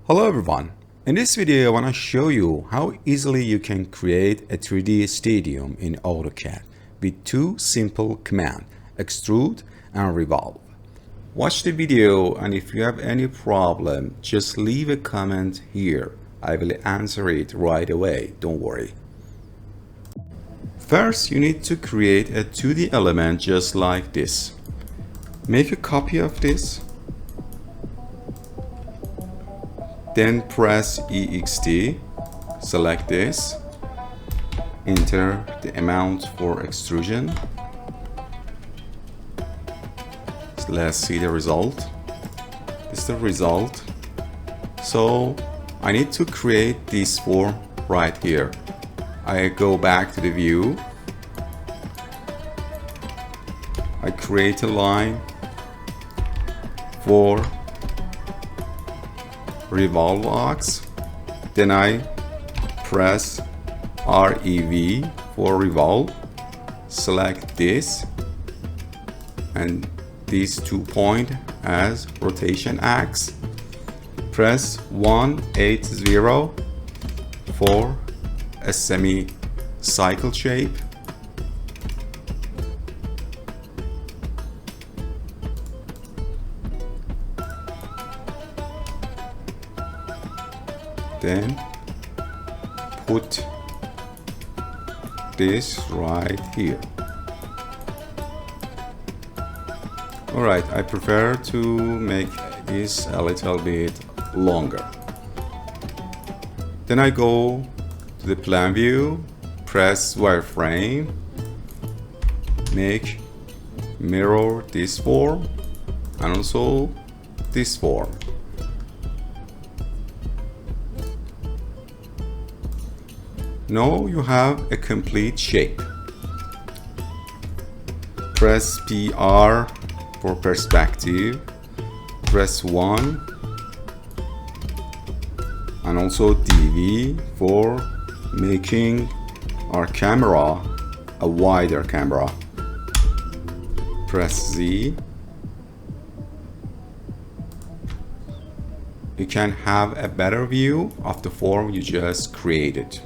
Hello everyone. In this video, I want to show you how easily you can create a 3D stadium in AutoCAD with two simple commands, Extrude and Revolve. Watch the video, and if you have any problem, just leave a comment here. I will answer it right away, don't worry. First, you need to create a 2D element just like this. Make a copy of this. Then press EXT, select this, enter the amount for extrusion. So let's see the result. This is the result. So I need to create this form right here. I go back to the view. I create a line for revolve box, then I press REV for revolve, select this and these 2 points as rotation axis, press 180 for a semi-cycle shape. Then put this right here. Alright, I prefer to make this a little bit longer. Then I go to the plan view, press wireframe, make mirror this form and also this form. Now you have a complete shape. Press PR for perspective, press 1 and also DV for making our camera a wider camera. Press Z. You can have a better view of the form you just created.